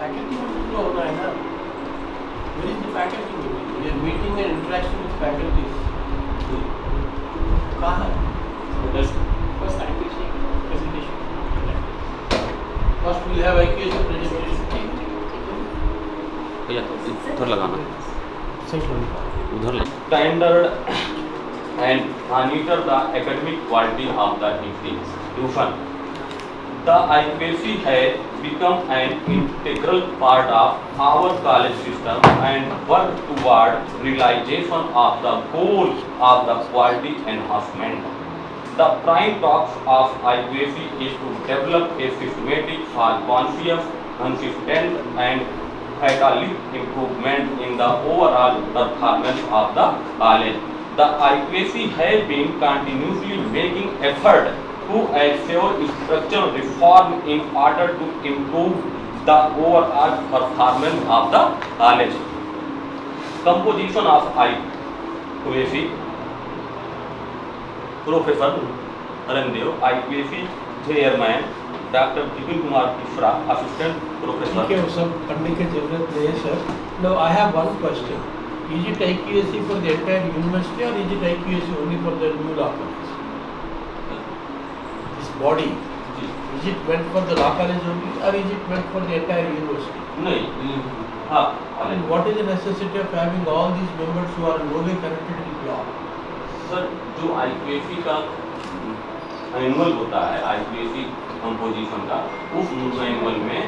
Faculty meeting तो होना है ना. Where is the faculty meeting? We are meeting and interaction with faculties. कहाँ है? First IPC presentation. First we'll have IQAC presentation. भैया उधर लगाना, उधर लगा. Standard and monitor the academic quality of the institution. The IPC has become an integral part of our college system and work toward realization of the goal of the quality enhancement. The prime task of IPC is to develop a systematic for conscious, consistent and catalytic improvement in the overall performance of the college. The IPC has been continuously making effort to ensure structural reform in order to improve the overall performance of the college. Composition of IPC: Professor Arandev, IPC Chairman, Dr. Vipin Kumar Mishra, Assistant Professor. ठीक है, वो सब पढ़ने की जरूरत नहीं है sir. Now I have one question. Is it IQAC for the entire university or is it IQAC only for the new law college? This body, is it meant for the law college only or is it meant for the entire university? नहीं, हाँ, And what is the necessity of having all these members who are no way connected with law? Sir जो IPC का annual होता है, IPC composition का, उस annual में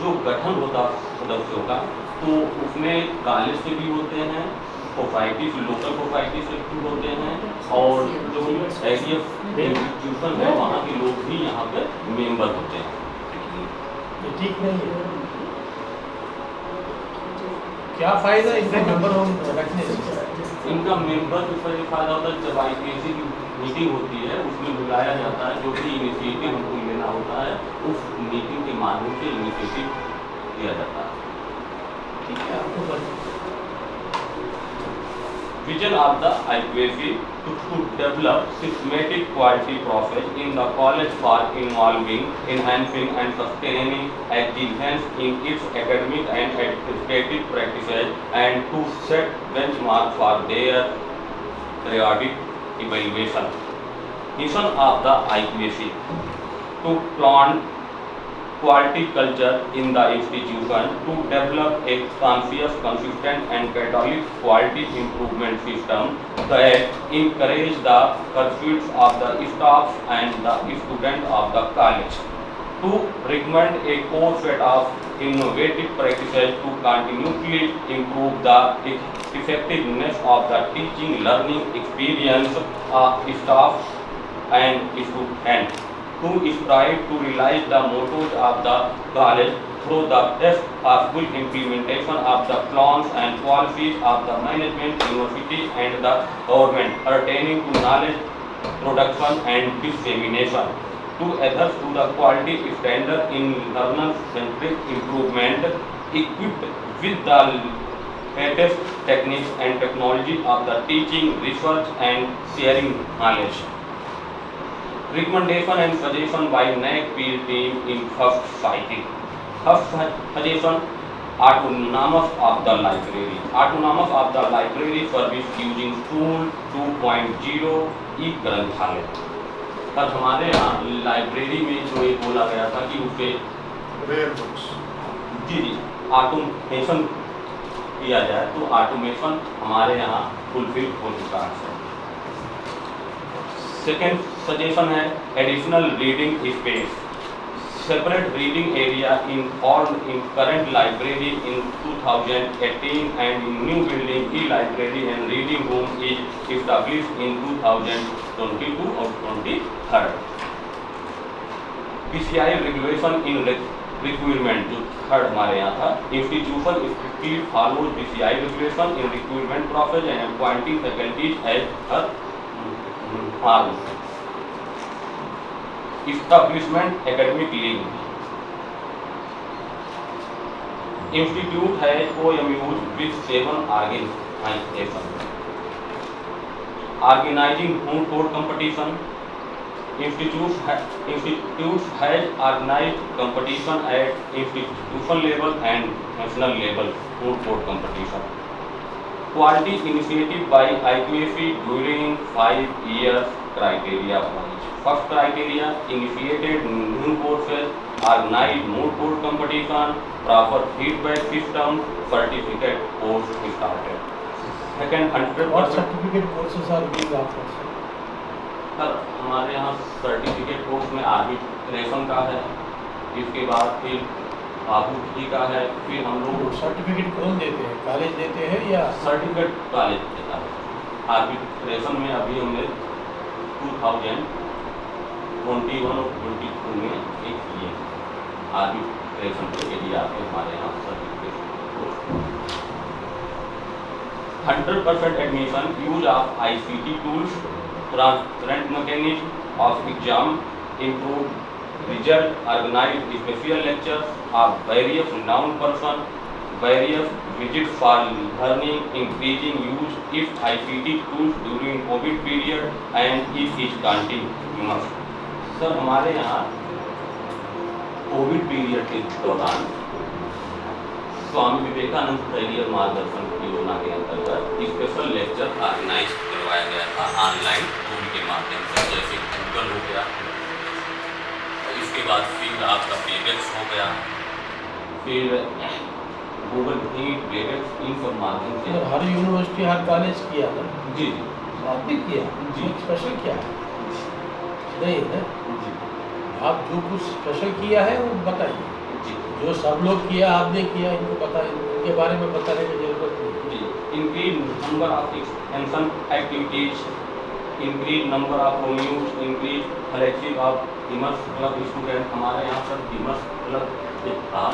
जो गठन होता सदस्यों का, तो उसमें कॉलेज से भी होते हैं, सोसाइटी से, लोकल सोसाइटी से भी होते हैं, और जो ADF इंस्टीट्यूशन है वहाँ के लोग भी यहाँ पे मेंबर होते हैं. ये ठीक नहीं है. क्या फायदा इनका मेंबर होने रखने से? इनका मेंबर इसका ये फायदा होता है, जब IPC की मीटिंग होती है उसमें बुलाया जाता है, जो भी इनिशिएटिव हमको लेना होता है उस मीटिंग के माध्यम से इनिशिएटिव लिया जाता है. ठीक है, आपको Vision of the IPC to develop systematic quality process in the college for involving, enhancing and sustaining excellence in its academic and administrative practices and to set benchmark for their periodic evaluation. Mission of the IPC to plant quality culture in the institution, to develop a conscious, consistent and catholic quality improvement system that encourage the pursuits of the staff and the students of the college, to recommend a core set of innovative practices to continually improve the effectiveness of the teaching learning experience of staff and students, to strive to realize the mottos of the college through the best possible implementation of the plans and policies of the management, university and the government pertaining to knowledge production and dissemination, to adhere to the quality standard in learner-centric improvement, equipped with the latest techniques and technology of the teaching, research and sharing knowledge. Recommendation and suggestion by NAAC peer team in first citing. First suggestion: autonomous of the library. Autonomous of the library service using tool 2.0 e-ग्रंथालय. तब हमारे यहाँ library में जो एक बोला गया था कि उसे जी ऑटोमेशन किया जाए, तो ऑटोमेशन हमारे यहाँ फुलफिल हो चुका है. सेकेंड सजेशन है additional reading space. Separate reading area informed in current library in 2018 and in new building e-library and reading room is established in 2022 or 23rd. PCI regulation in requirement जो third हमारे यहाँ था. Institution strictly follows PCI regulation in recruitment process and appointing faculties as per norm. Establishment academic link. Institute has OMUs with 7 organizations. Organizing moot court competition, institutes has organized competition at institution level and national level food court competition. Quality initiative by IQAC during 5 years criteria wise. First criteria, initiated new courses, organized moot court competition, proper feedback system, certificate course started. Second, What 100%. certificate courses are being offered, sir? Sir हमारे यहाँ certificate course में arbitration का है, इसके बाद फिर आपूर्ति का है, फिर हम लोग सर्टिफिकेट कौन देते हैं, कॉलेज देते हैं या सर्टिफिकेट कॉलेज देता है। आर्बिट्रेशन में अभी हमने 2021 और 22 में एक किए आर्बिट्रेशन के लिए आके हमारे यहाँ certificate course. 100% admission, use of ICT tools, transparent mechanism of exam, improved result, organized special lectures of various noun person, various visits for learning, increasing use of ICT tools during COVID period and it is continuous. Sir हमारे यहाँ Covid period के दौरान Swami Vivekananda career मार्गदर्शन योजना के अंतर्गत special lecture organise करवाया गया था ऑनलाइन टूल के माध्यम से, जैसे गूगल हो गया, इसके बाद फिर आपका वेबएक्स हो गया, फिर गूगल मीट, वेबएक्स, इन सब माध्यम से। हर यूनिवर्सिटी हर कॉलेज किया था? जी आपने किया जी। स्पेशल क्या है? नहीं है, जी आप जो कुछ स्पेशल किया है वो बताइए। जी जो सब लोग किया आपने किया, इनको बताइए, इनके बारे में बताने की जरूरत नहीं। जी। Increase number of extension activities, increase number of MoUs, increase flexible of इमर्स क्लब स्टूडेंट। हमारे यहाँ पर इमर्स क्लब एक था,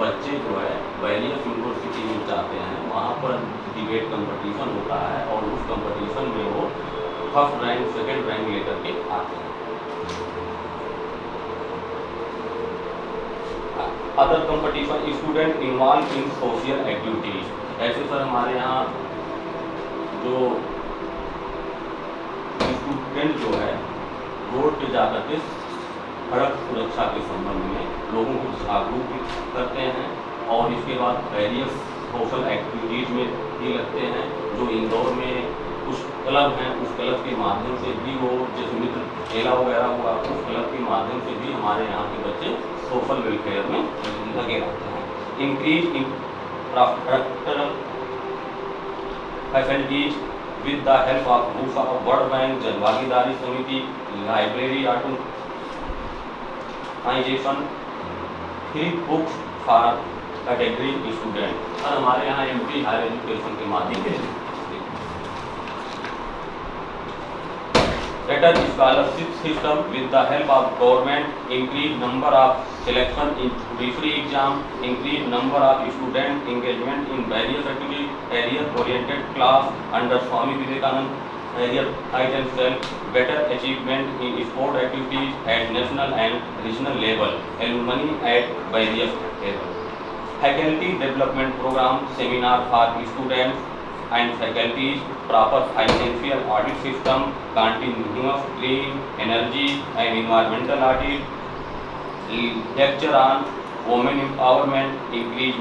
बच्चे जो है वेरियस यूनिवर्सिटी में जाते हैं, वहाँ पर डिबेट कंपटीशन होता है और उस कंपटीशन में वो फर्स्ट रैंक सेकंड रैंक लेकर के आते हैं। Other competition, student involve in social activities. ऐसे सर हमारे यहाँ जो स्टूडेंट जो है रोड पे जाकर के सड़क सुरक्षा के संबंध में लोगों को जागरूक करते हैं और इसके बाद वेरियस सोशल एक्टिविटीज में भी लगते हैं। जो इंदौर में कुछ क्लब हैं, उस क्लब के माध्यम से भी वो जैसे मित्र खेला वगैरह हुआ, उस क्लब के माध्यम से भी हमारे यहाँ के बच्चे सोशल वेलफेयर में लगे रहते हैं। Increase infrastructural facilities with the help of books of world bank, जन भागीदारी समिति, library automisation, free books for category student. और हमारे यहाँ एमपी हायर एजुकेशन के माध्यम से better scholarship system with the help of government, increase number of selection in judiciary exam, increase number of student engagement in various activities, career oriented class under Swami Vivekanand career height and self, better achievement in sport activities at national and regional level, alumni at various levels, faculty development program, seminar for students and faculties, proper financial audit system, continuous clean energy and environmental audit, lecture on women empowerment, increase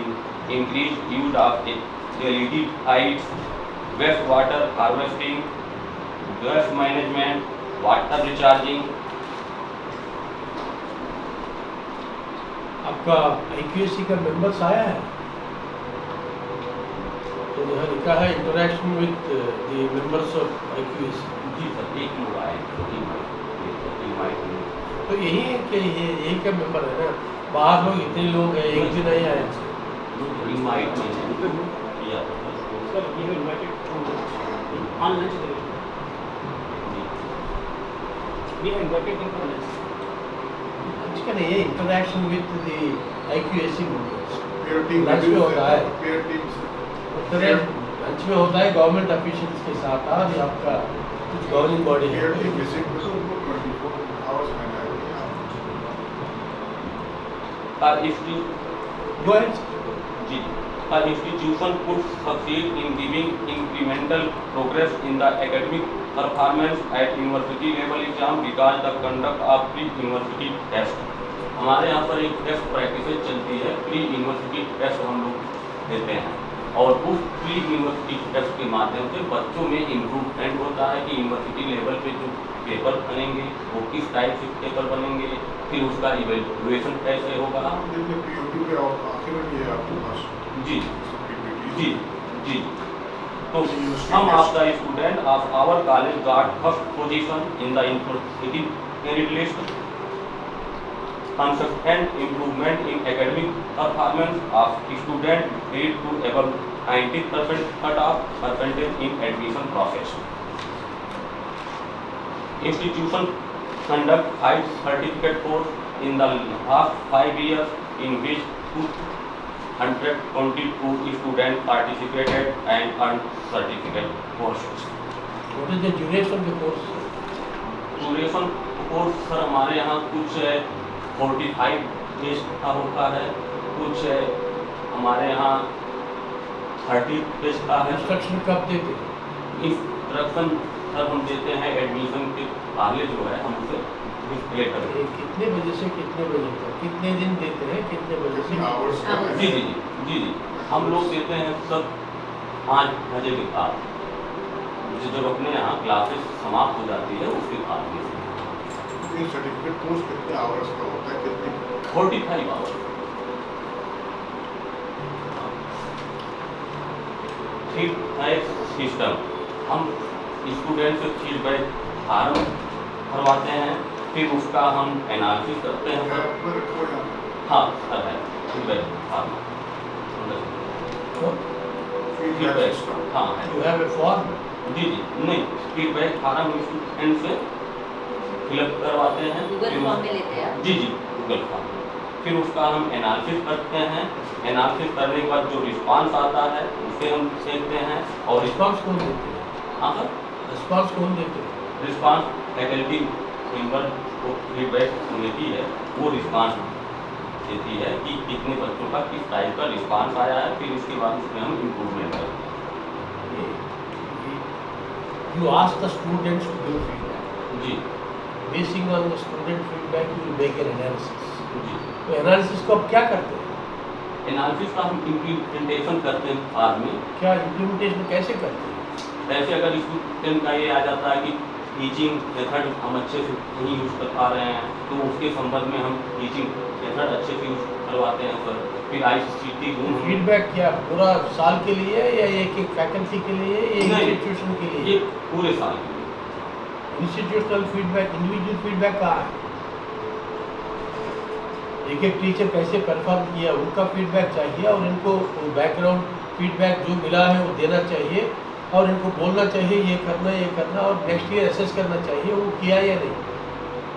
use of LED lights, wastewater harvesting, waste management, water recharging। आपका IQAC का members आया है तो यहाँ लिखा है interaction with the members of IQAC। जी sir, एक लोग आए तो यही है कि यही का मेंबर है ना, बाहर लोग इतने लोग हैं, एक भी नहीं आए। इनवाइट में किया था Sir, we have invited on lunch. We have invited them for lunch. इसका नहीं है interaction with the IQAC members. Peer team lunch में होता है, peer teams लंच में होता है गवर्नमेंट ऑफिशियल्स के साथ। आज आपका कुछ गवर्निंग बॉडी है, peer team visit to 24 hours में और इसकी Go ahead. Ji the institution could succeed in giving incremental progress in the academic performance at university level exam because the conduct of pre-university test. हमारे यहाँ पर एक test practice चलती है, pre university test हम लोग देते हैं और उस प्री यूनिवर्सिटी टेस्ट के माध्यम से बच्चों में इम्प्रूवमेंट होता है कि यूनिवर्सिटी लेवल पे जो पेपर बनेंगे वो किस टाइप से पेपर बनेंगे, फिर उसका इवेल्युएशन कैसे होगा। देखिए PUP पे और आखिर में ये आपके पास जी PPT जी जी तो हम आपका student of our college got first position in the university merit list, consistent improvement in academic performance of student lead to above 90% cut-off percentage in admission process. Institution conduct 5 certificate course in the last 5 years in which 222 students participated and earned certificate courses. What is the duration of the course? Duration course sir हमारे यहाँ कुछ 45 days का होता है, कुछ हमारे यहाँ 30 days का है। इंस्ट्रक्शन कब देते हैं? इंस्ट्रक्शन सर हम देते हैं एडमिशन के पहले जो है हम उसे डिस्प्ले करते हैं। कितने बजे से कितने बजे तक, कितने दिन देते हैं, कितने बजे से? hours जी जी जी जी हम लोग देते हैं सर 5 बजे के बाद, जब अपने यहाँ क्लासेस समाप्त हो जाती है उसके बाद में। ये सर्टिफिकेट कोर्स कितने आवर्स का होता है, कितने 45 आवर्स। फीडबैक सिस्टम हम स्टूडेंट से फीडबैक फार्म भरवाते हैं, फिर उसका हम एनालिसिस करते हैं सर। में रखो या हाँ सर है फीडबैक फार्म फीडबैक सिस्टम हाँ है। You have a form? जी जी नहीं फीडबैक फार्म स्टूडेंट से फिलअप करवाते हैं, गूगल फॉर्म में लेते हैं। जी जी गूगल फॉर्म, फिर उसका हम एनालिसिस करते हैं, एनालिसिस करने के बाद जो रिस्पांस आता है उसे हम देखते हैं और रिस्पांस कौन देते हैं? हाँ सर रिस्पांस कौन देते हैं? रिस्पांस फैकल्टी मेंबर को फीडबैक मिलती है, वो रिस्पांस देती है कि कितने बच्चों का किस टाइप का रिस्पांस आया है, फिर इसके बाद उसमें हम इम्प्रूवमेंट करते हैं। You ask the students to give feedback. Ji Basing on the student feedback, you will make an analysis. जी तो एनालिसिस को आप क्या करते हैं? एनालिसिस का हम इम्प्लीमेंटेशन करते हैं बाद में। क्या इम्प्लीमेंटेशन कैसे करते हैं? ऐसे अगर स्टूडेंट का ये आ जाता है कि टीचिंग मेथड हम अच्छे से नहीं यूज़ कर पा रहे हैं तो उसके संबंध में हम टीचिंग मेथड अच्छे से यूज़ करवाते हैं सर। फिर ICT रूम फीडबैक क्या पूरा साल के लिए है या एक एक फैकल्टी के लिए या नहीं। इंस्टीट्यूशन के ये लिए? पूरे साल के लिए। इंस्टीट्यूशनल फीडबैक, इंडिविजुअल फीडबैक कहाँ है? एक एक टीचर कैसे परफॉर्म किया उनका फीडबैक चाहिए और इनको बैकग्राउंड फीडबैक जो मिला है वो देना चाहिए और इनको बोलना चाहिए ये करना और नेक्स्ट ईयर एसेस करना चाहिए वो किया या नहीं।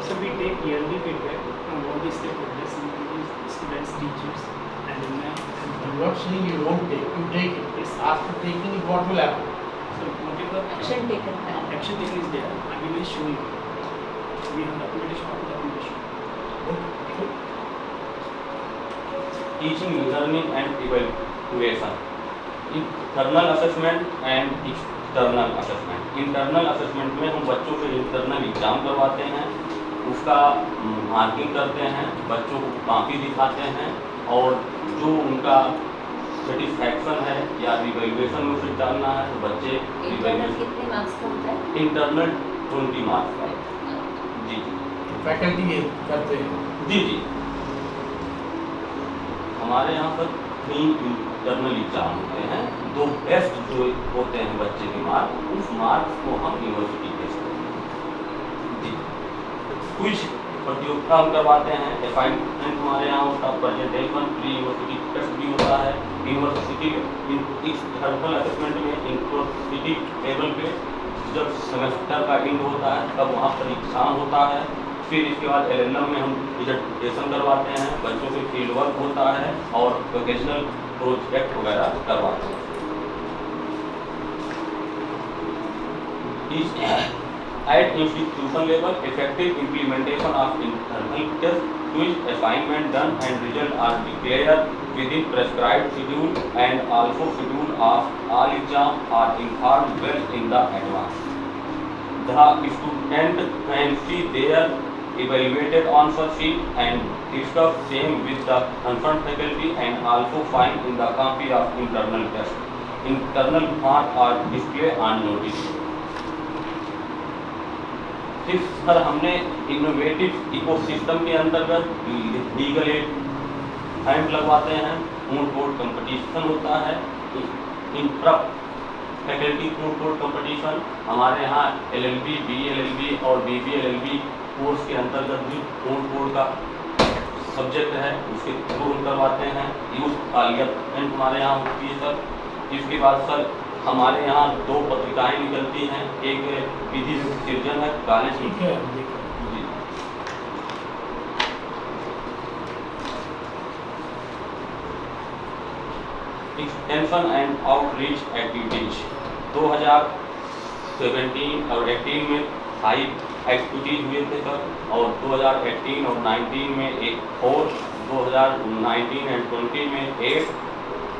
So we take yearly feedback from all the stakeholders, including students, teachers, alumni. I'm not saying you don't take, you take it. Yes. After taking it, what will happen? So whatever Action taken है। action taken is there, I will show you. We have documentation of documentation. Okay. Teaching learning and evaluation, internal assessment and external assessment. Internal assessment में हम बच्चों के internal exam करवाते हैं, उसका marking करते हैं, बच्चों को कॉपी दिखाते हैं और जो उनका सेटिस्फैक्शन है या रिवैल्यूएशन में उसे डालना है तो बच्चे इंटरनल रिवैल्यूएशन कितने मार्क्स का होता है? इंटरनल 20 मार्क्स का। जी जी फैकल्टी ये करते हैं। जी जी हमारे यहाँ पर 3 इंटरनल एग्जाम होते हैं, 2 बेस्ट जो होते हैं बच्चे के मार्क्स, उस मार्क्स को हम यूनिवर्सिटी टेस्ट करते हैं। जी कुछ प्रतियोगिता हम करवाते हैं, असाइनमेंट हमारे यहाँ होता है, प्रेजेंटेशन, प्री यूनिवर्सिटी टेस्ट भी होता है। यूनिवर्सिटी एक्सटर्नल असेसमेंट में यूनिवर्सिटी लेवल पे जब सेमेस्टर का एंड होता है तब वहाँ परीक्षा होता है। फिर इसके बाद एलएनएम में हम डिजर्टेशन करवाते हैं, बच्चों से फील्ड वर्क होता है और वोकेशनल प्रोजेक्ट वगैरह करवाते हैं। At institution level, effective implementation of internal test which assignment done and result are declared within prescribed schedule, and also schedule of all exams are informed well in the advance. The student can see their evaluated answer sheet and discuss same with the concerned faculty, and also find in the copy of internal test. Internal mark are display on notice. फिर sir हमने innovative ecosystem के अंतर्गत legal aid camp लगवाते हैं, moot court competition होता है, intra faculty moot court competition हमारे यहाँ LLB, BLLB और BBLLB कोर्स के अंतर्गत भी मूड कोर्ट का सब्जेक्ट है, उसके थ्रू हम करवाते हैं। यूथ पार्लियामेंट हमारे यहाँ होती है सर। इसके बाद सर हमारे यहाँ 2 पत्रिकाएं निकलती हैं, एक विधि सृजन है कॉलेज ठीक है, हम देख रहे हैं। जी। एक्सटेंशन एंड आउटरीच एक्टिविटीज 2017 और 18 में 5 एक्टिविटीज हुए थे सर, और 2018 और 19 में एक और 2019 एंड 20 में 8,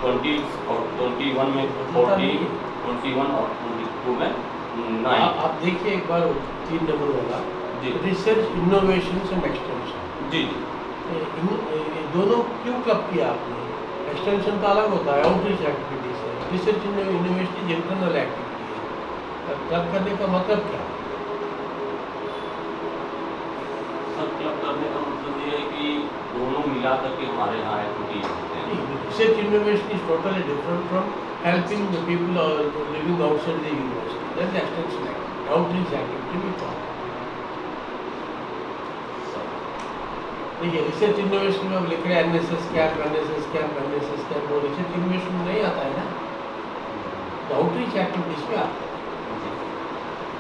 20 और 21 में 14, 21 और 22 में 9। आप देखिए एक बार 3 नंबर वाला जी। रिसर्च इनोवेशन एंड एक्सटेंशन, जी दोनों क्यों क्लब किया आपने? एक्सटेंशन का अलग होता है, आउटरीच एक्टिविटीज है, रिसर्च इनोवेशन इंटरनल एक्टिविटी है। क्लब करने का मतलब क्या? सब क्लब करने का मतलब ये है कि दोनों मिला करके हमारे यहाँ एक्टिविटीज होते हैं। Research innovation is totally different from helping the people living outside the university. That's the extension activity, outreach activity we call. देखिए रिसर्च इनोवेशन में हम लिख रहे हैं NSS camp, NSS camp, NSS camp, वो रिसर्च इनोवेशन में नहीं आता है ना, तो आउटरीच एक्टिविटीज में आता है।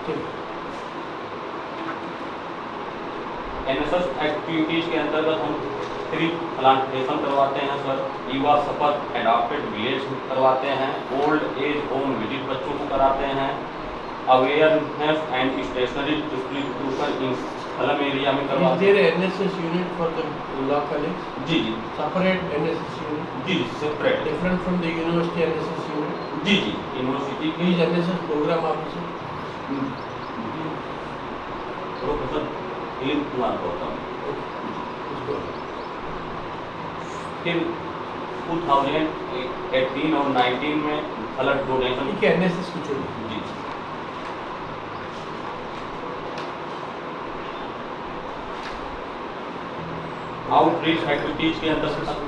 ठीक। NSS एक्टिविटीज के अंतर्गत हम ट्री प्लांटेशन करवाते हैं सर, युवा सफर एडॉप्टेड विलेज करवाते हैं, ओल्ड एज होम विजिट बच्चों को कराते हैं, awareness and stationery distribution in slum area में Is करवाते there हैं। an NSS unit for the law college? जी जी Separate NSS unit, जी separate different from the university NSS unit? जी जी university He is NSS program officer. Professor Dilip Kumar Gautam. उसको फिर 2018 और 19 में ब्लड डोनेशन। ठीक है, NSS की छोड़िए। जी आउटरीच एक्टिविटीज के अंतर्गत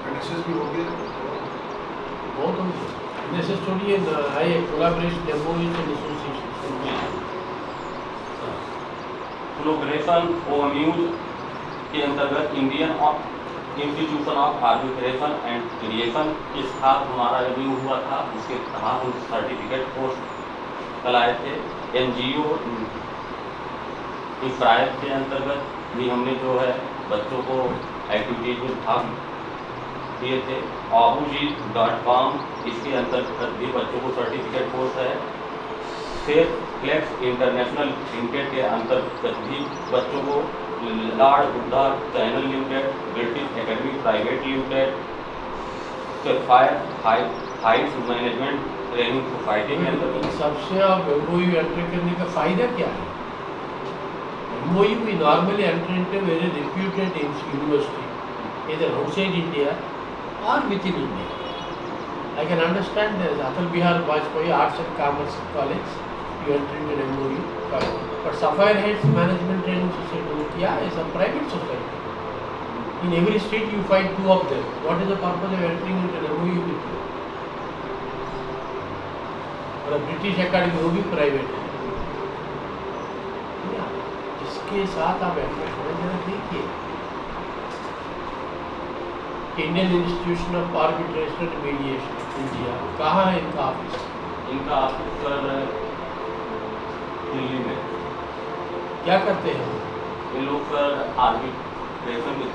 NSS भी हो गया। बहुत हो गया। NSS छोड़िए, I collaboration MOUs and associations। Collaboration OMUs के अंतर्गत Indian institution of arbitration and creation के साथ हमारा रिव्यू हुआ था, उसके तहत हम सर्टिफिकेट कोर्स चलाए थे। NGO इफ्रायत के अंतर्गत भी हमने जो है बच्चों को एक्टिविटीज में भाग दिए थे। ahuji.com इसके अंतर्गत भी बच्चों को सर्टिफिकेट कोर्स है। सेफ फ्लेक्स इंटरनेशनल लिमिटेड के अंतर्गत भी बच्चों को Lord Buddha channel limited, British academy private limited, fire Heights management training society के अंतर्गत। सबसे आप MOU एंटर करने का फायदा क्या है? MOU we normally enter into very reputed university, either outside India or within India. I can understand there's Atal Bihar Vajpayee Arts and Commerce College, you enter into an MOU. But Sapphire Heights Management Training Society, yeah, is a private society. In every state you find 2 of them. What is the purpose of entering into an MOU with you? और British academy वो भी private है। इसके साथ आप enter करें, जरा देखिए Indian institution of arbitration and mediation India, कहाँ है इनका ऑफिस? इनका ऑफिस सर दिल्ली में। क्या करते हैं? ये लोग सर आर्बिट्रेशन के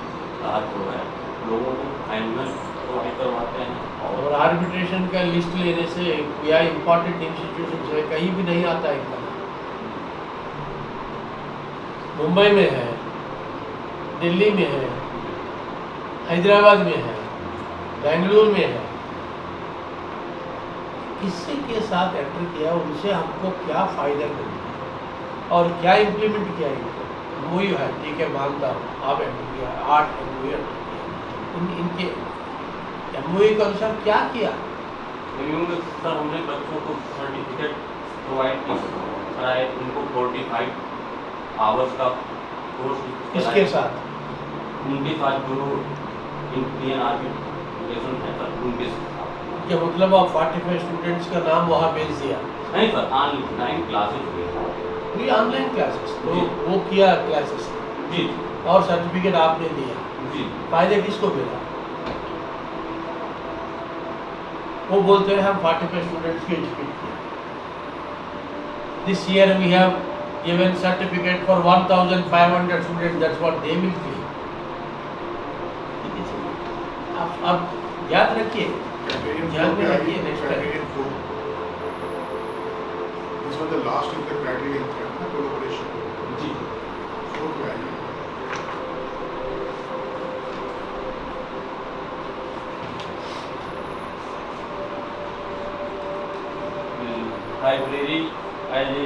तहत जो है लोगों को फाइनल प्रोवाइड करवाते हैं। और आर्बिट्रेशन का लिस्ट लेने से या इम्पोर्टेंट इंस्टीट्यूशन है, कहीं भी नहीं आता इनका। मुंबई में है दिल्ली में है, हैदराबाद में है, बेंगलुरु में है, किसी के साथ एंटर किया, उनसे हमको क्या फ़ायदा मिलता और क्या इम्प्लीमेंट किया इनको। वही है, ठीक है, मानता हूँ आप एंटर किया, 8 MOU एंटर किया, इनके MOU के अनुसार क्या किया? सर हमने बच्चों को सर्टिफिकेट प्रोवाइड कराए, उनको 45 आवर्स का कोर्स किसके साथ? उनके साथ जो इंडियन आर्मी है सर, उनके साथ। क्या मतलब आप 45 स्टूडेंट्स का नाम वहाँ भेज दिया? नहीं सर, ऑनलाइन क्लासेस हुए। वही ऑनलाइन क्लासेस, तो जी। वो किया क्लासेस जी और सर्टिफिकेट आपने दिया, जी फायदे किसको मिला? वो बोलते हैं हम 45 स्टूडेंट्स को एजुकेट किया। This year we have given certificate for 1500 student, that's what they will claim. आप याद रखिए, ध्यान में रखिए next time. Criterion 4. This was the last in the criterion 3, ना collaboration. जी 4 क्या है? Library as a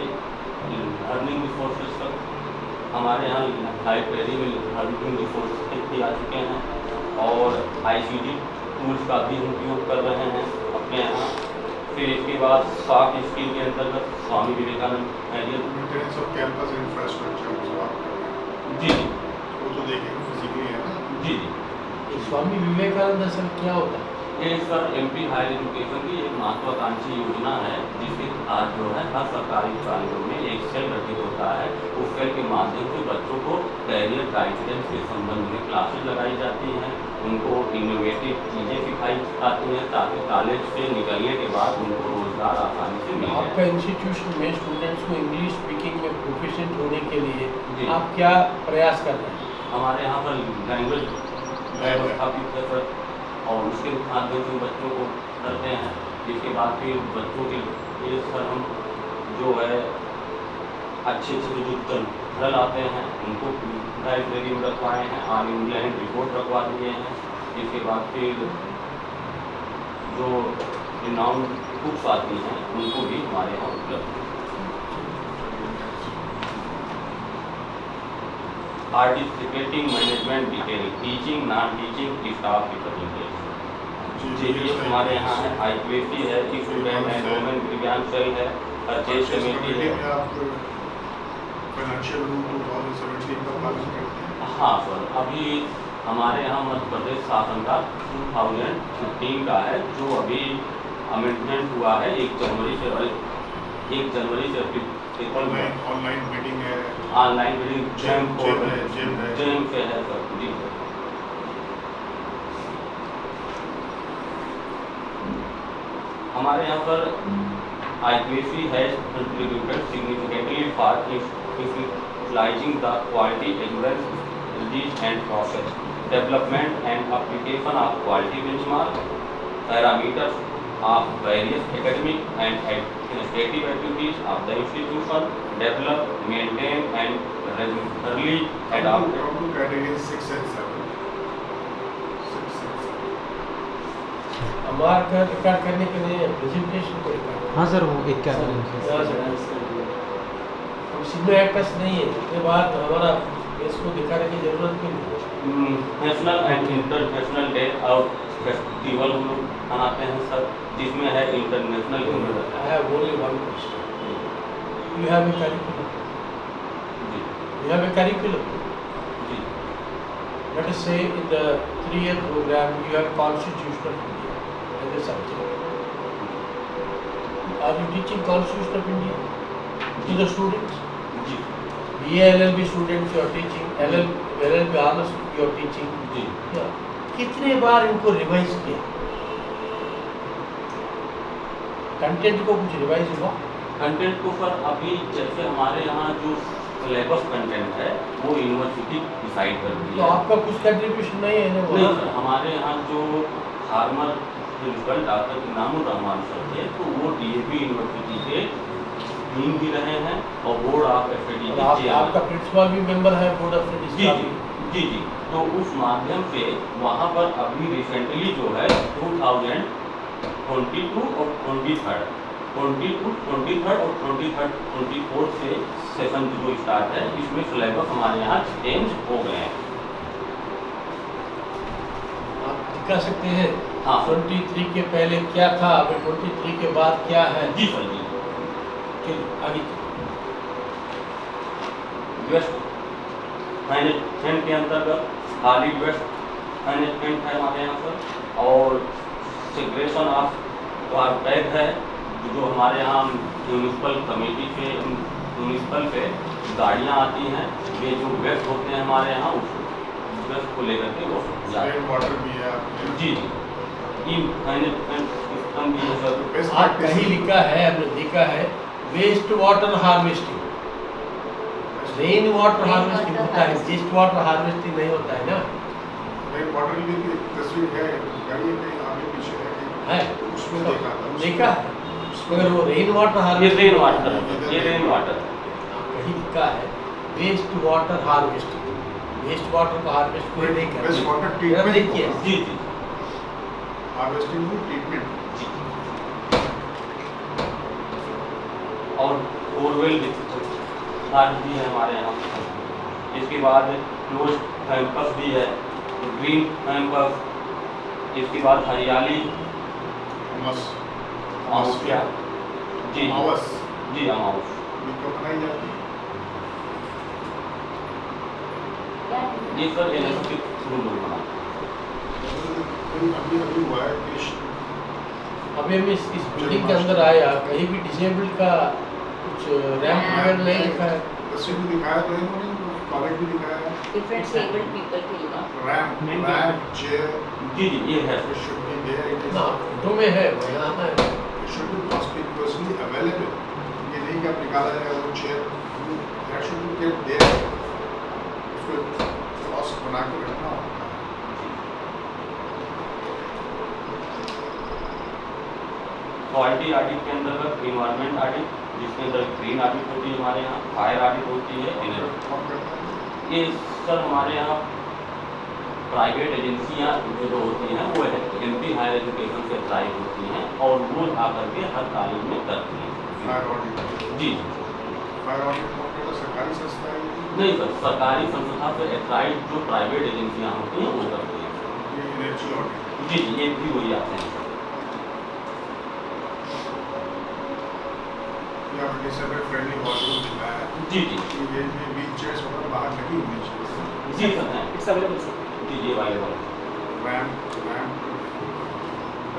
learning resources का हमारे यहाँ लाइब्रेरी में लर्निंग रिसोर्सेज भी आ चुके हैं और ICT टूल्स का भी उपयोग कर रहे हैं अपने यहाँ। फिर इसके बाद सॉफ्ट स्किल के अंतर्गत Swami Vivekananda aerial. Maintenance of campus infrastructure जो आप कर रहे हैं, जी वो तो देखेंगे फिजिकली है ना। जी ये स्वामी विवेकानंद सर क्या होता है? ये सर MP हायर एजुकेशन की एक महत्वाकांक्षी योजना है, जिसके तहत जो है हर सरकारी कॉलेजों में एक सेल गठित होता है। उस सेल के माध्यम से बच्चों को कैरियर गाइडेंस के संबंध में क्लासेज लगाई जाती हैं, उनको इनोवेटिव चीज़ें सिखाई जाती हैं ताकि कॉलेज से निकलने के बाद उनको रोजगार आसानी से मिल आपका जाए। इंस्टीट्यूशन में स्टूडेंट्स को इंग्लिश स्पीकिंग में प्रोफिशिएंट होने के लिए जी। आप क्या प्रयास कर रहे हैं? हमारे यहाँ पर लैंग्वेज स्थापित है सर, और उसके माध्यम से बच्चों को करते हैं। इसके बाद फिर बच्चों के लिए सर हम जो है अच्छे अच्छे जो घर आते हैं उनको लाइब्रेरी में रखवाए हैं, ऑल इंग्लैंड रिपोर्ट रखवा दिए हैं। इसके बाद फिर जो रिनाउंड बुक्स आती हैं उनको भी हमारे यहाँ उपलब्ध है। Participating management detail, teaching non teaching staff representation, JPS हमारे यहाँ है, IQAC है, student and women grievance cell है, परचेज कमेटी है। में आप फाइनेंशियल रूल 2017 का पालन करते हैं। हाँ सर, अभी हमारे यहाँ मध्य प्रदेश शासन का 2015 का है, जो अभी अमेंडमेंट हुआ है 1 जनवरी से ऑनलाइन मीटिंग है, ऑनलाइन मीटिंग जेम है। जेम से है सर। जी हमारे यहाँ पर IQAC has contributed significantly for institutionalizing the quality assurance release and process development and application of quality benchmark parameters of various academic and administrative activities of the institution, develop, maintain and regularly adopt. Come to category 6 and 7. 6 and 7. हमारा का record करने के लिए presentation को record हाँ sir, वो एक क्या करें सिग्मा एक्टस नहीं है, इसके बाद हमारा इसको दिखाने की जरूरत भी नहीं। नेशनल एंड इंटरनेशनल डे और फेस्टिवल हम लोग मनाते हैं सर, जिसमें है international human. I have only one question. You have a curriculum. जी You have a curriculum. जी Let us say in the 3-year program you have Constitution of India as a subject. Are you teaching Constitution of India to the students? जी BA LLB students you are teaching, LLB honors you are teaching. जी Yeah. कितने बार इनको revise किया? Content को कुछ revise हुआ? Content को sir अभी जैसे हमारे यहाँ जो सिलेबस कंटेंट है वो यूनिवर्सिटी डिसाइड करती तो है। आपका कुछ कंट्रीब्यूशन नहीं है ना? नहीं सर, हमारे यहाँ जो former principal doctor Inamur Rahman sir थे, तो वो DAV यूनिवर्सिटी के डीन भी रहे हैं और बोर्ड ऑफ स्टडी के आपका चेयरमैन। प्रिंसिपल भी मेंबर है बोर्ड ऑफ स्टडीज जी का जी भी? जी जी, तो उस माध्यम से वहाँ पर अभी रिसेंटली जो है 2022 और 23 और 24 से सेशन जो स्टार्ट है, इसमें सिलेबस हमारे यहाँ चेंज हो गए हैं। आप दिखा सकते हैं हाँ। 23 के पहले क्या था, अभी 23 के बाद क्या है? जी सर जी। चलिए आगे। वेस्ट मैनेजमेंट के अंतर्गत सॉलिड वेस्ट मैनेजमेंट है हमारे यहाँ पर, और सेग्रेगेशन ऑफ बैग है, जो हमारे यहाँ म्यूनिसिपल कमेटी से म्यूनिसिपल पे गाड़ियाँ आती हैं, ये जो वेस्ट होते हैं हमारे यहाँ उस वेस्ट को लेकर के वो जाते रेन हैं। वाटर भी है आपके जी ई मैनेजमेंट सिस्टम भी है सर। बेस्ट आज कहीं लिखा है, हमने देखा है waste water harvesting, rain water harvesting होता है, वेस्ट वाटर हार्वेस्टिंग नहीं होता है ना। रेन वाटर की भी एक तस्वीर है, गाड़ी कहीं आगे पीछे है उसमें देखा था। देखा है, मगर वो रेन वाटर ये हार्वेस्टिंग रेन वाटर है, ये रेन वाटर है। कहीं लिखा है waste water harvesting, waste water को हार्वेस्ट कोई नहीं करता। वेस्ट वाटर जरा ट्रीटमेंट देखिए, जी जी हार्वेस्टिंग में ट्रीटमेंट। और बोरवेल प्लांट भी है हमारे यहाँ। इसके बाद क्लोज कैंपस भी है, ग्रीन कैंपस। इसके बाद हरियाली मस क्या जी आवास जी अमाउस भी कब बनाई जाती है? क्या है? ये सर एनएसपी शुरू बना। अभी अभी हुआ है देश अभी हम इस बिल्डिंग के अंदर आया, कहीं भी डिसेबल्ड का कुछ रैंप वगैरह नहीं लिखा है। तस्वीर भी दिखाया तो इन्होंने, टॉयलेट भी दिखाया है, Different disabled people के लिए। रैंप चेयर जी जी ये है। should be there, it is ना फोटो में है, यहाँ है। it should be conspicuously available। ये नहीं कि आप निकाला जाएगा वो chair, that should be kept there। उसको क्रॉस बना के रखना होता है। क्वालिटी ऑडिट के अंतर्गत इन्वायरमेंट ऑडिट, जिसके अंदर ग्रीन ऑडिट होती है हमारे यहाँ, फायर ऑडिट होती है, कौन करता है? ये सर हमारे यहाँ प्राइवेट एजेंसियाँ जो होती हैं वो एमपी हायर एजुकेशन से अप्लाई होती हैं और वो आकर के हर तालीम में करती हैं। Fire audit. जी फायर ऑडिट कौन करता है? सरकारी संस्था है ये? नहीं सर, सरकारी संस्था से अप्लाइड जो प्राइवेट एजेंसियाँ होती हैं वो करती हैं। ये एनर्जी ऑडिट। जी जी ये भी वही आते हैं। यहाँ पर डिसेबल फ्रेंडली वॉशरूम दिखाया है। जी जी ये व्हील चेयर्स वगैरह बाहर नहीं होनी चाहिए। जी सर हैं, It's available, sir. जी जी अवेलेबल। रैंप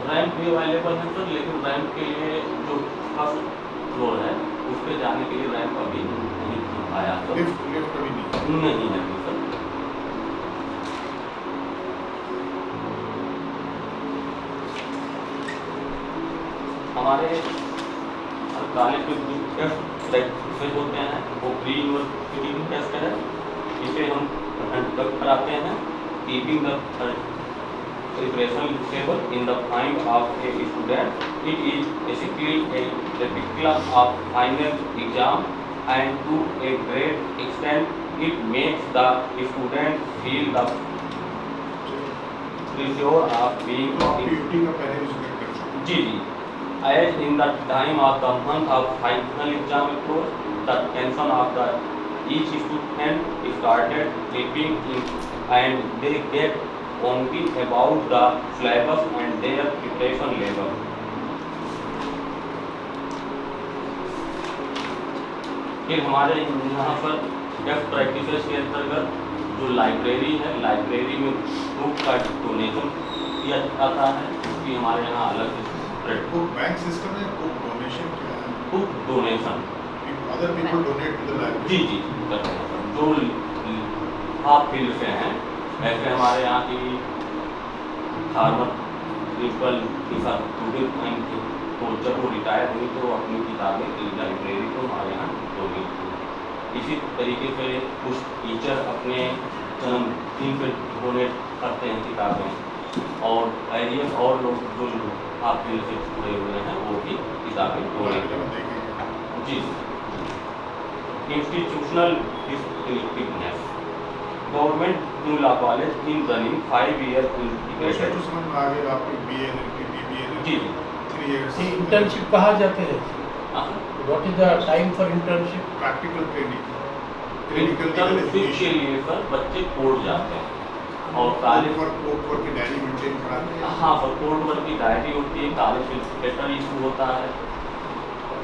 रैंप भी अवेलेबल है सर, लेकिन रैंप के लिए जो फर्स्ट फ्लोर है उस पर जाने के लिए रैंप अभी नहीं आया सर। लिफ्ट अभी नहीं। नहीं है अभी सर। हमारे कॉलेज में जो टेस्ट होते हैं वो प्री यूनिवर्सिटी टेस्ट है, इसे हम कराते हैं। Keeping the preparation level in the mind of a student, it is basically a replica of final exam, and to a great extent it makes the student feel the pressure of being तो आप UT का पहले भी जिक्र कर चुके हैं। जी जी as in the time of the month of final exam approach, the tension of the each student started creeping in, and they get only about the syllabus and their preparation level. फिर हमारे यहाँ पर test practices के अंतर्गत जो library है, library में book का डोनेशन किया जाता है, उसकी हमारे यहाँ अलग से बुक बैंक सिस्टम है, बुक डोनेशन क्या है? Book donation other people donate to the library. जी जी करते हैं। जो आप फील्ड से हैं, ऐसे हमारे यहाँ की फार्मर प्रिंसिपल की साथ स्टूडेंट थी, तो जब वो रिटायर हुई तो अपनी किताबें लाइब्रेरी को हमारे यहाँ डोनेट की। इसी तरीके से कुछ टीचर अपने जन्मदिन पर डोनेट करते हैं किताबें, और एरियस और लोग जो आप फील्ड से जुड़े हुए हैं वो भी किताबें डोनेट करते हैं। जी institutional डिस्क्रिप्टिवनेस, Government Nula College in running 5-year वैसे integrated. तो समझ में आ गया आपकी BA NLP, BBA जी NLP, जी 3 years ये इंटर्नशिप कहाँ जाते हैं? हाँ। What is the time for internship? Practical training, clinical legal internship के एजुकेशन लिए सर बच्चे कोर्ट जाते हैं और कॉलेज कोर्ट वर्क की डायरी मेंटेन कराते हैं। हाँ सर कोर्ट वर्क की डायरी होती है, कॉलेज लेटर इशू होता है।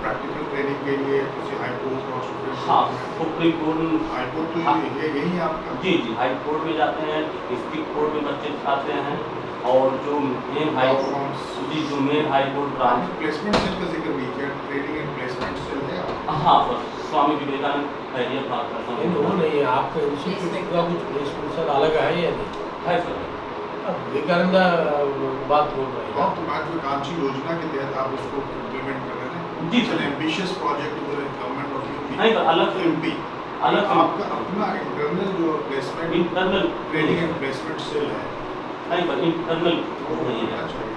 प्रैक्टिकल ट्रेनिंग के लिए किसी हाई कोर्ट और सुप्रीम हाँ court supreme court high court तो हाँ। यही है आपका। जी जी हाई कोर्ट में जाते हैं, डिस्ट्रिक्ट कोर्ट में बच्चे आते हैं और जो मेन हाई कोर्ट जी जो main high court branch placement cell का जिक्र नहीं किया, ट्रेनिंग एंड प्लेसमेंट सेल है आपका। हाँ सर स्वामी विवेकानंद खैरियत बात करता नहीं वो हूँ नहीं, आपका इंस्टीट्यूट का कुछ प्लेसमेंट सर अलग है या नहीं? है सर। अब विवेकानंद बात बोल रहे हैं ना? तो महत्वाकांक्षी योजना के तहत आप उसको इम्प्लीमेंट कर रहे हैं। जी it's sir. An ambitious project with the government of UP. नहीं सर अलग से एमपी अलग से आपका अपना इंटरनल जो placement internal training and placement cell है, नहीं सर इंटरनल वो नहीं है। होना चाहिए।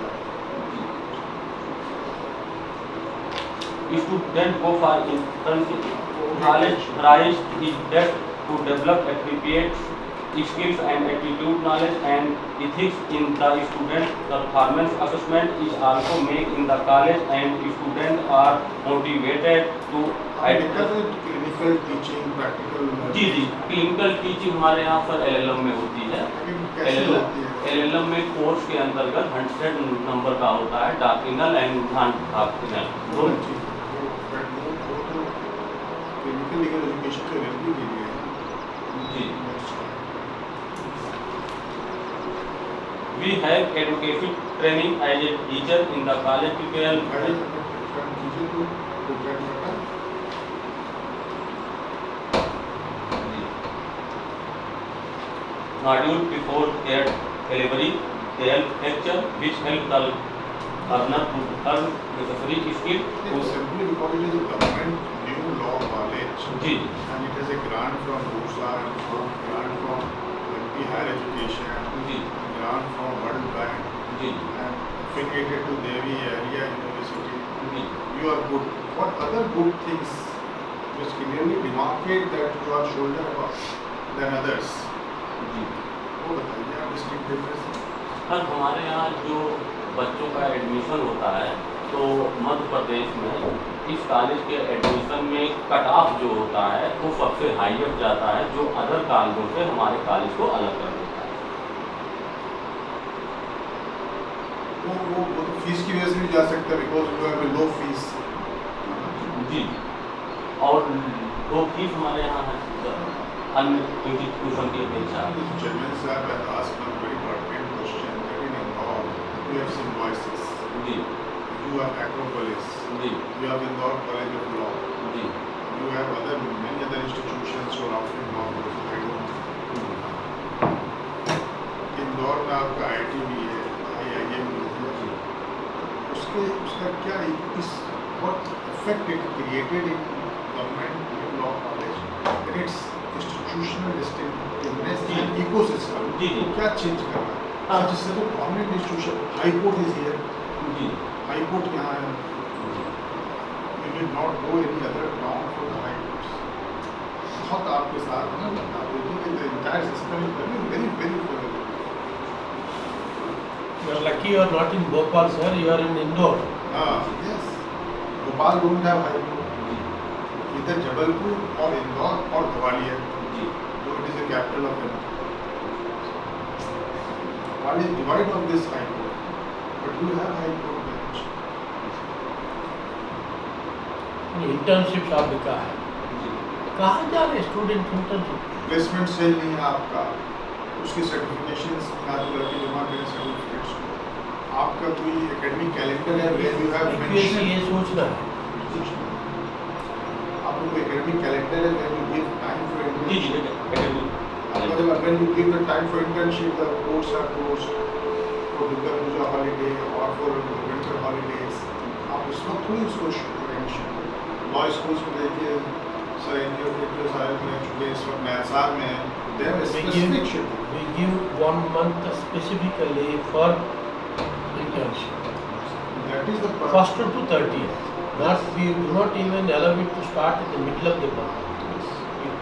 Student go for internship. College tries its best to develop appropriate skills and attitude knowledge and ethics in the student. Performance assessment is also made in the college and students are motivated to clinical teaching practical जी जी clinical teaching हमारे यहाँ sir LLM में होती है। कैसे होती है? LLM में कोर्स के अंतर्गत 100 नंबर का होता है, डॉक्ट्रिनल एंड नॉन डॉक्ट्रिनल दोनों। क्लिनिकल लीगल एजुकेशन के रेलवे के लिए है। जी we have education training as a teacher in the college prepare चीजें तो प्रोग्राम करता है। module before their delivery they help lecture which help the learner to earn necessary skill to Simply because it is a government new law college ji and it has a grant from BUSA and from grant from MP Higher Education, ji grant from World Bank ji and affiliated to Devi Area University. Ji You are good. What other good things which clearly demarcate that you are shoulder above than others? जी वो बताइए आप district difference. Sir हमारे यहाँ जो बच्चों का admission होता है तो मध्य प्रदेश में इस कॉलेज के एडमिशन में कट ऑफ जो होता है वो सबसे हाईएस्ट जाता है, जो अदर कॉलेजों से हमारे कॉलेज को अलग कर देता है। वो तो फीस की वजह से नहीं जा सकता because you have low fees. जी और वो फीस हमारे यहाँ है अन्य इंस्टीट्यूशन की अपेक्षा। Chairman sir has asked a very pertinent question that in Indore you have symbiosis, ji you have Acropolis, ji you have Indore College of Law, ji you have many other institutions who are offering law courses. I don't. Indore में आपका IIT भी है, IIM भी है। उसका क्या इस what effect it created in government law college and its institutional distinctiveness and ecosystem. जी जी क्या चेंज कर रहा है? हाँ। Such as a prominent institution, High Court is here. Ji High Court यहाँ है. You did not go any other town for the High Courts. बहुत आपके साथ ना आप देखिए the entire system is very very very. You are lucky you are not in Bhopal, sir. You are in Indore. Yes. Bhopal don't have High Court. Either Jabalpur और इंदौर और ग्वालियर. जी So it is the capital of India. What is divide of this High Court? But you have High Court bench. Internship आपने कहा है, जी कहाँ जा रहे student internship? Placement cell नहीं है आपका, उसके सर्टिफिकेशंस लड़के जमा करें सर्टिफिकेट्स को। आपका कोई एकेडमिक कैलेंडर है where you have mentioned ये सोचना है। आपको कोई एकेडमिक कैलेंडर है where you give time for जी जी internship. मतलब when you give the time for internship, the courses are closed for Durga Puja holiday or for winter holidays. आप उस वक्त थोड़ी उसको टेंशन लॉ स्कूल्स में देखिए सर एनजीओ सारे में चुके इस वक्त नयासार में है they have a specific schedule. We give 1 month specifically for internship. That is the First to 30th. Not we do not even allow it to start in the middle of the month.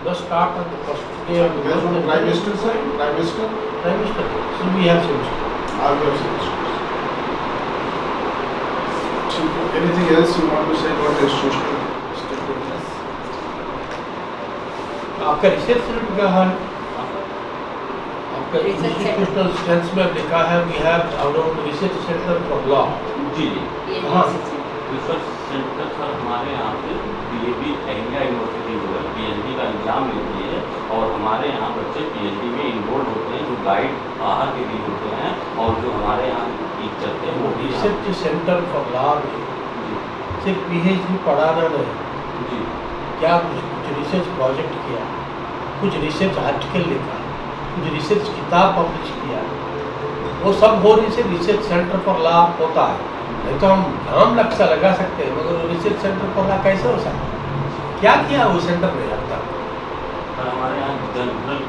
The start on the first day of the There's month. no trimester, sir? Trimester? Trimester. So we have semester. All your semesters. So anything else you want to say about the institutional status? आपका research centre क्या हाल है? आपका Research center. Institutional strength में लिखा है we have our own research centre for law. जी जी ये हाँ। रिसर्च सेंटर सर हमारे यहाँ पे DAV अहिल्या यूनिवर्सिटी जो है PhD का एग्जाम लेती है और हमारे यहाँ बच्चे PhD में इन्वॉल्व होते हैं, जो गाइड बाहर के भी होते हैं और जो हमारे यहाँ टीचर थे वो भी यहाँ- रिसर्च सेंटर फॉर लॉ में जी सिर्फ PhD पढ़ाना नहीं, जी क्या कुछ रिसर्च प्रोजेक्ट किया, कुछ रिसर्च आर्टिकल लिखा, कुछ रिसर्च किताब पब्लिश किया, वो सब होने से रिसर्च सेंटर फॉर लॉ होता है। नहीं तो हम नाम नक्शा लगा सकते हैं मगर वो रिसर्च सेंटर फॉर लॉ कैसे हो सकता है? क्या किया वो सेंटर में अब तक? और हमारे यहाँ जनरल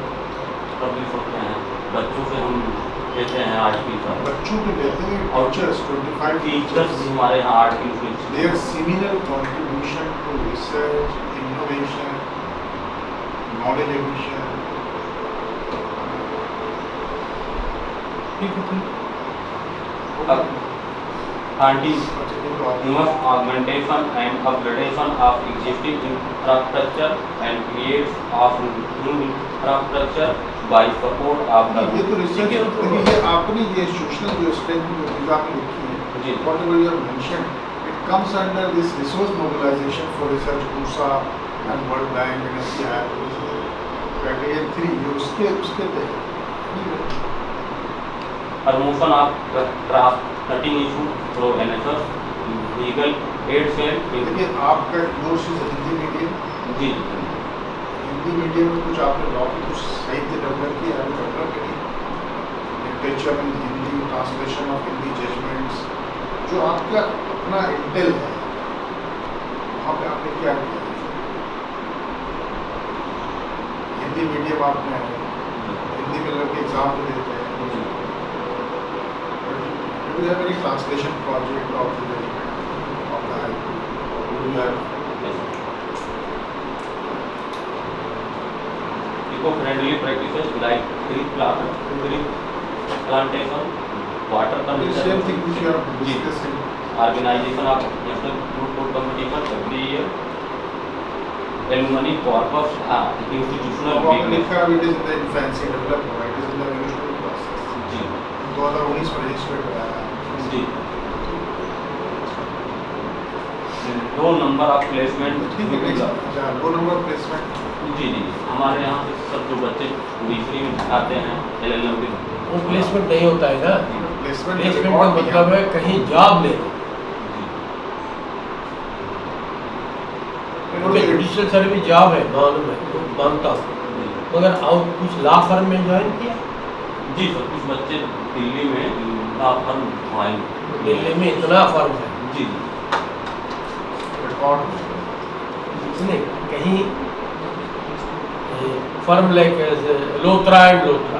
पब्लिश होते हैं, बच्चों से हम लेते हैं आर्टिकल का, बच्चों के लेते हैं और टीचर्स 25 टीचर्स भी हमारे यहाँ article their seminal contribution to research, innovation, knowledge acquisition. ठीक है ठीक। अब continuous augmentation and upgradation of existing infrastructure and creates of new infrastructure by support of the ये तो रिसर्च देखिए, ये आपने ये सोशल जो स्ट्रेंथ जो चीज आपने लिखी है, जी। whatever you have mentioned, it comes under this resource mobilization for research, USA and World Bank and SCI, criteria 3 ये उसके तहत promotion of drafting issue through NSS legal aid cell in देखिए आपका कोर्स हिंदी मीडियम, जी Hindi medium में कुछ आपने law की कुछ साहित्य डेवलप किया है, डेवलप करिए literature in Hindi, translation of Hindi judgments, जो आपका अपना इंटेल है वहाँ पे आपने क्या किया है? हिंदी मीडियम आपने हिंदी में लड़के एग्जाम तो देते हैं, do you have any translation project of the judgment of the High Court? Do you have eco-friendly practices like tree plantation, water the same conservation, thing which you are discussing? organization of national food competition every year, alumni corpus, institutional अब आपने weakness. लिखा है it is in the infancy development, it is in the evolutionary process. जी 2019 में register कराया है। जी 2 number of placement ठीक है, next, अच्छा 2 नंबर प्लेसमेंट जी जी हमारे यहाँ से सब जो बच्चे दूसरी में आते हैं LLM के वो प्लेसमेंट नहीं होता है ना। प्लेसमेंट प्लेसमेंट का मतलब है कहीं जॉब लेना। जुडिशियल सर्विस जॉब है, मालूम है, मानता हूँ, मगर और कुछ लॉ फर्म में ज्वाइन किया। जी सर कुछ बच्चे दिल्ली में फर्म ज्वाइन दिल्ली में इतना फर्म है, जी रिकॉर्ड नहीं कहीं firm like Luthra and Luthra,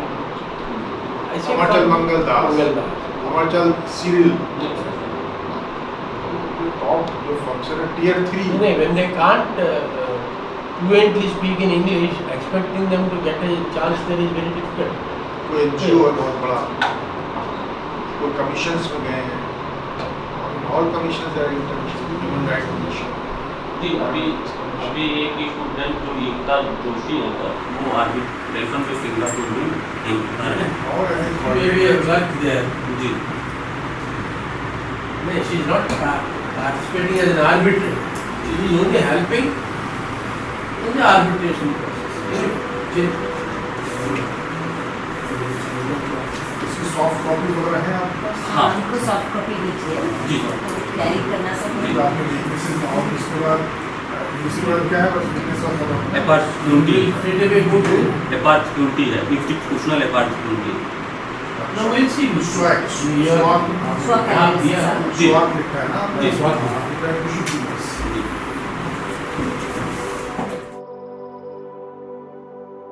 ऐसे Amarchand firm- Mangaldas, Mangaldas, Amarchand Cyril, top जो फंक्शन है टियर 3 नहीं when they can't fluently speak in English, expecting them to get a chance there is very difficult. कोई एनजीओ है बहुत बड़ा, कोई कमीशंस में गए हैं, all commissions are international human right commission. जी अभी एक स्टूडेंट जो एकता जोशी है सर वो आर्बिट्रेशन पे सिंगापुर में और Maybe a work there. जी No, she is not participating as an arbitrator. She is only helping in the arbitration process. इसकी सॉफ्ट कॉपी वगैरह है आपके पास? हाँ। हमको सॉफ्ट कॉपी दीजिए जी तैयारी करना सब तो आपने दिस इज ऑल, इसके बाद क्या है बस business of apart security Straight away go to. Apart security है institutional apart security No, we'll see. Swag Yeah. Swag Yeah, yeah. जी। स्वाग लिखा है ना जी, स्वाग। स्वाग